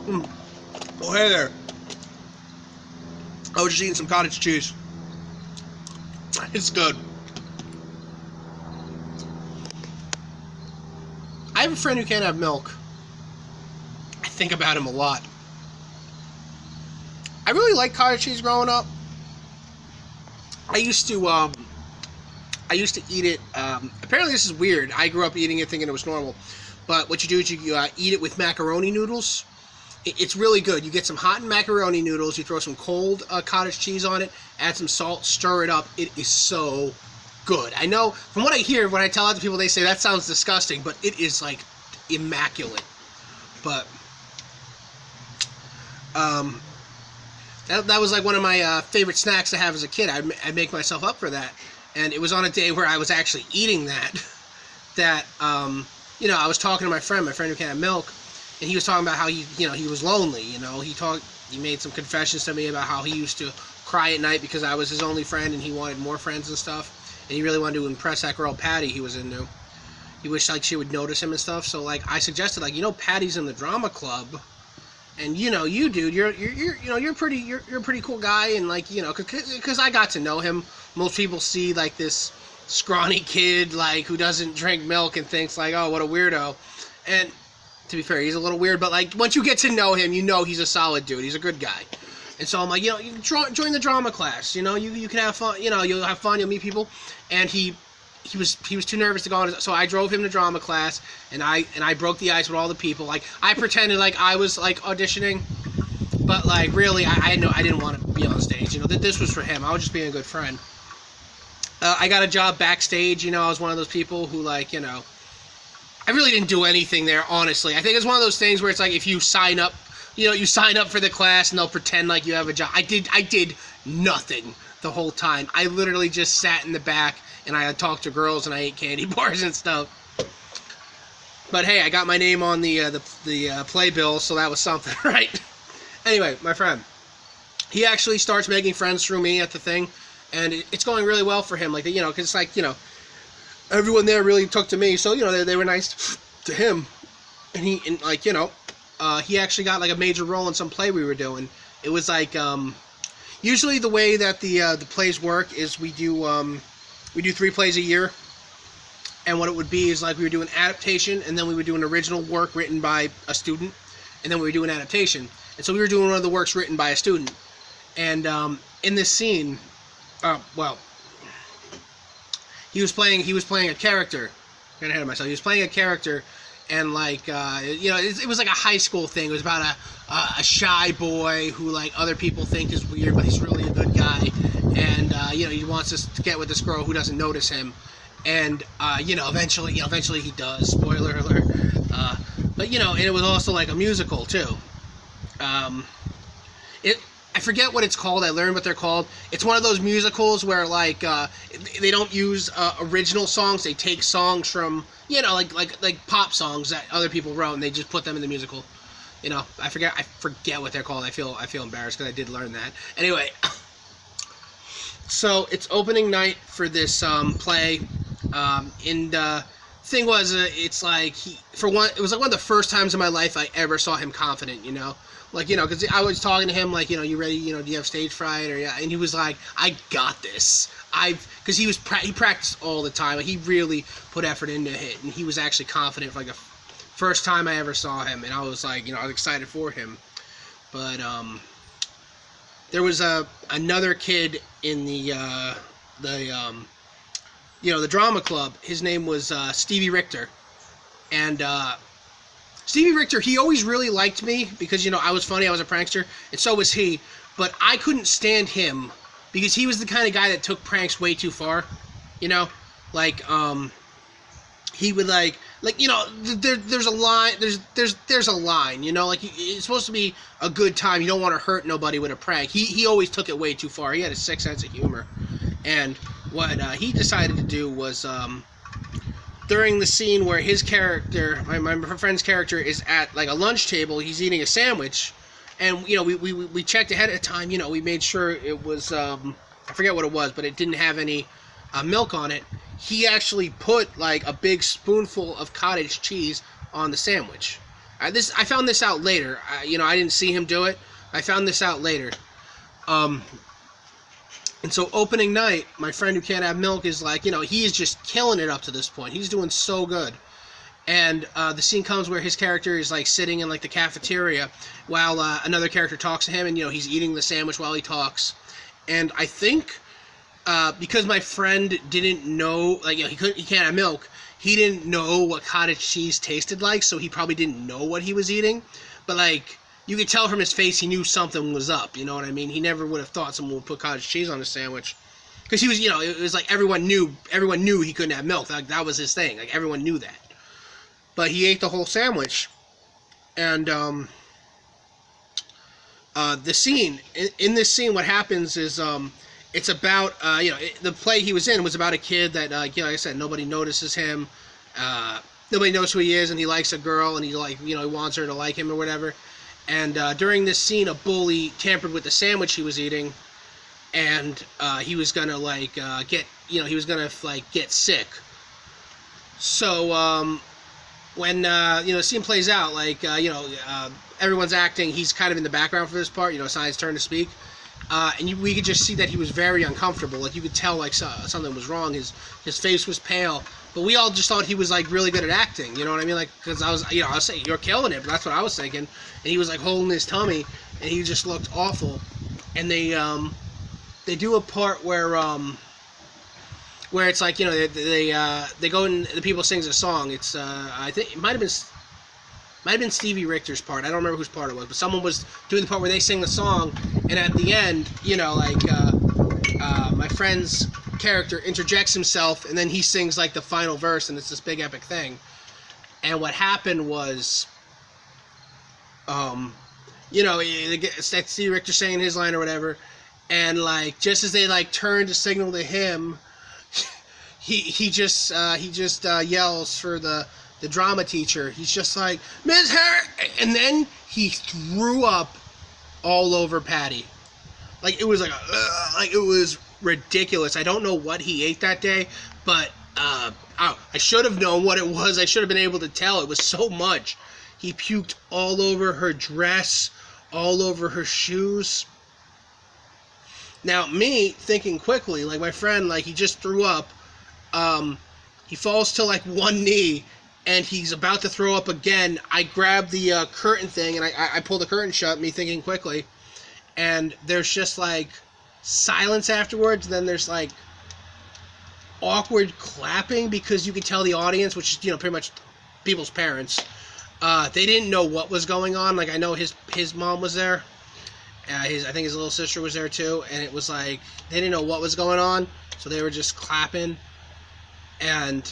Oh, hey there. I was just eating some cottage cheese. It's good. I have a friend who can't have milk. I think about him a lot. I really liked cottage cheese growing up. I used to eat it. Apparently, this is weird. I grew up eating it thinking it was normal. But what you do is you eat it with macaroni noodles. It's really good. You get some hot macaroni noodles. You throw some cold cottage cheese on it. Add some salt. Stir it up. It is so good. I know from what I hear when I tell other people, they say that sounds disgusting, but it is like immaculate. But that was like one of my favorite snacks to have as a kid. I'd make myself up for that. And it was on a day where I was actually eating that I was talking to my friend who can't have milk, and he was talking about how he was lonely. He made some confessions to me about how he used to cry at night because I was his only friend and he wanted more friends and stuff, and he really wanted to impress that girl Patty he was into. He wished like she would notice him and stuff. So like I suggested Patty's in the drama club, and you dude, you're a pretty cool guy, and because I got to know him. Most people see like this scrawny kid like who doesn't drink milk and thinks like, oh, what a weirdo. And to be fair, he's a little weird, but like once you get to know him, he's a solid dude. He's a good guy. And so I'm like, you can join the drama class. You can have fun. You'll have fun. You'll meet people. And he was too nervous to go on. So I drove him to drama class, and I broke the ice with all the people. Like I pretended like I was like auditioning, but like really I didn't want to be on stage. That this was for him. I was just being a good friend. I got a job backstage. I was one of those people who I really didn't do anything there, honestly. I think it's one of those things where it's like if you sign up, you sign up for the class and they'll pretend like you have a job. I did nothing the whole time. I literally just sat in the back and I talked to girls and I ate candy bars and stuff. But hey, I got my name on the playbill, so that was something, right? Anyway, my friend, he actually starts making friends through me at the thing. And it's going really well for him, because everyone there really took to me, so they were nice to him, and he actually got like a major role in some play we were doing. It was like usually the way that the plays work is we do 3 plays a year, and what it would be is like we would do an adaptation, and then we would do an original work written by a student, and then we would do an adaptation. And so we were doing one of the works written by a student, and in this scene. He was playing a character. Got ahead of myself. He was playing a character, and it was like a high school thing. It was about a shy boy who like other people think is weird, but he's really a good guy. And he wants to get with this girl who doesn't notice him. And eventually he does. Spoiler alert. But and it was also like a musical too. I forget what it's called. I learned what they're called. It's one of those musicals where they don't use original songs. They take songs from like pop songs that other people wrote and they just put them in the musical. I forget what they're called. I feel embarrassed because I did learn that. Anyway, so it's opening night for this play, and the thing was it's like it was like one of the first times in my life I ever saw him confident. Because I was talking to him, you ready? Do you have stage fright? And he was like, I got this. Because he practiced all the time. He really put effort into it, and he was actually confident for the first time I ever saw him, and I was I was excited for him. But there was another kid in the drama club. His name was Stevie Richter, and Stevie Richter, he always really liked me because, I was funny, I was a prankster, and so was he, but I couldn't stand him because he was the kind of guy that took pranks way too far, he would there's a line, there's a line, it's supposed to be a good time, you don't want to hurt nobody with a prank. He always took it way too far. He had a sick sense of humor, and what he decided to do was, during the scene where his character, my friend's character, is at like a lunch table, he's eating a sandwich, and we checked ahead of time. We made sure it was I forget what it was, but it didn't have any milk on it. He actually put like a big spoonful of cottage cheese on the sandwich. I found this out later. I didn't see him do it. I found this out later. And so opening night, my friend who can't have milk is like, he is just killing it up to this point. He's doing so good. And the scene comes where his character is like sitting in like the cafeteria while another character talks to him, and he's eating the sandwich while he talks. And I think because my friend didn't know, like, he can't have milk, he didn't know what cottage cheese tasted like, so he probably didn't know what he was eating. But like, you could tell from his face he knew something was up, you know what I mean? He never would have thought someone would put cottage cheese on a sandwich. Because he was, it was like everyone knew he couldn't have milk. Like, that was his thing. Like, everyone knew that. But he ate the whole sandwich. And the scene, in this scene, what happens is it's about, the play he was in was about a kid that, like I said, nobody notices him. Nobody knows who he is, and he likes a girl, and he wants her to like him or whatever. And during this scene, a bully tampered with the sandwich he was eating, and he was gonna get sick. So when the scene plays out, everyone's acting, he's kind of in the background for this part. It's not his turn to speak, and we could just see that he was very uncomfortable. Like, you could tell like something was wrong. His face was pale. But we all just thought he was like really good at acting, you know what I mean? Like, because I was saying, you're killing it, but that's what I was thinking. And he was like holding his tummy, and he just looked awful. And they do a part where it's like, they go and the people sings a song. It's I think it might have been Stevie Richter's part. I don't remember whose part it was, but someone was doing the part where they sing the song, and at the end, my friend's character interjects himself, and then he sings like the final verse, and it's this big epic thing. And what happened was, it's that Steve Richter saying his line or whatever, and like just as they like turn to signal to him, he just yells for the drama teacher. He's just like, Miss Harris, and then he threw up all over Patty. Like, it was like it was ridiculous. I don't know what he ate that day, but I should have known what it was. I should have been able to tell. It was so much. He puked all over her dress, all over her shoes. Now, me thinking quickly, like my friend, like he just threw up. He falls to like one knee, and he's about to throw up again. I grab the curtain thing, and I pull the curtain shut, me thinking quickly, and there's just like silence afterwards. Then there's like awkward clapping, because you could tell the audience, which is pretty much people's parents, they didn't know what was going on. Like, I know his mom was there, I think his little sister was there too, and it was like they didn't know what was going on, so they were just clapping. And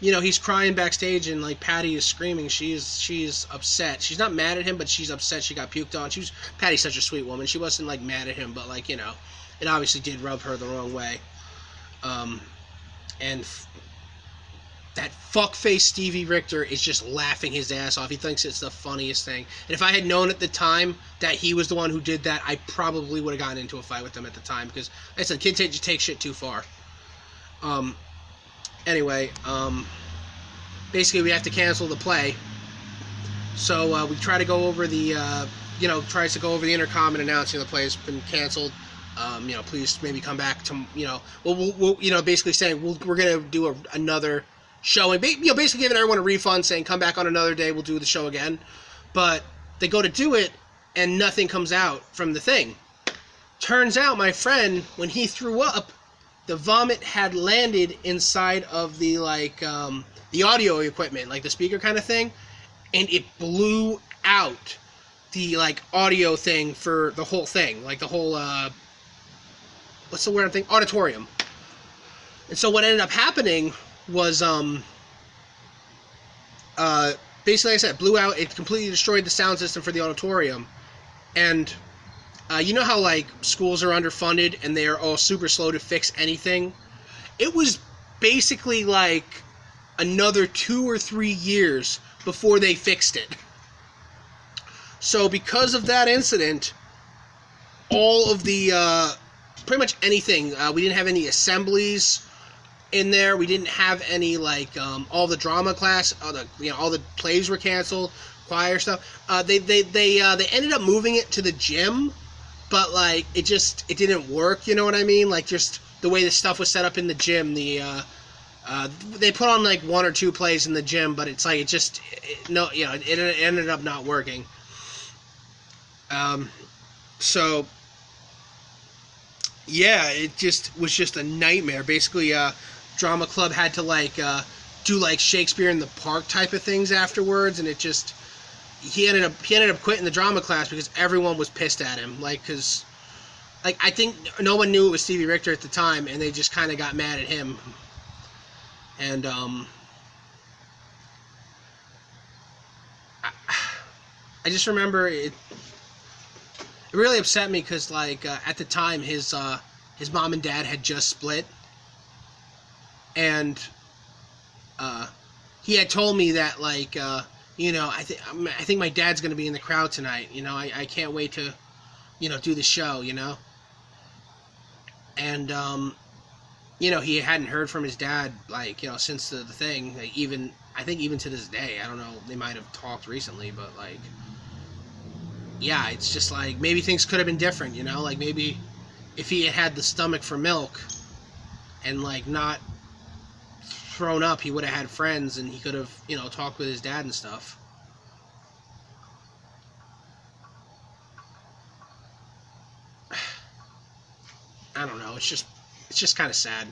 he's crying backstage, and like Patty is screaming. She's upset. She's not mad at him, but she's upset she got puked on. Patty's such a sweet woman. She wasn't like mad at him, but like, it obviously did rub her the wrong way. And that fuckface Stevie Richter is just laughing his ass off. He thinks it's the funniest thing. And if I had known at the time that he was the one who did that, I probably would have gotten into a fight with him at the time, because like I said, kids just take shit too far. Anyway, basically we have to cancel the play. So we try to go over the, tries to go over the intercom and announcing the play has been canceled. Please maybe come back to, we'll basically saying we're going to do another show, and basically giving everyone a refund, saying come back on another day, we'll do the show again. But they go to do it, and nothing comes out from the thing. Turns out my friend, when he threw up, the vomit had landed inside of the the audio equipment, like the speaker kind of thing, and it blew out the audio thing for the whole thing, like the whole what's the word I'm thinking? Auditorium. And so what ended up happening was basically, like I said, it blew out. It completely destroyed the sound system for the auditorium. And you know how schools are underfunded and they are all super slow to fix anything? It was basically another 2 or 3 years before they fixed it. So because of that incident, all of the pretty much anything, we didn't have any assemblies. in there. We didn't have any like all the drama class, all the plays were canceled, choir stuff. They ended up moving it to the gym, but like it didn't work. You know what I mean? Like just the way the stuff was set up in the gym, they put on like one or two plays in the gym, but it's like it ended up not working. So yeah, it just was just a nightmare. Basically, drama club had to like do like Shakespeare in the Park type of things afterwards, and it just he ended up quitting the drama class because everyone was pissed at him. Like, cause like I think no one knew it was Stevie Richter at the time, and they just kind of got mad at him. And I just remember it. It really upset me because like at the time his mom and dad had just split, and he had told me that like I think my dad's gonna be in the crowd tonight. I can't wait to do the show. And he hadn't heard from his dad like since the thing. Like, even I think even to this day, I don't know. They might have talked recently, but like yeah, it's just like maybe things could have been different. Like maybe if he had the stomach for milk and like not thrown up, he would have had friends and he could have talked with his dad and stuff. I don't know. It's just kind of sad.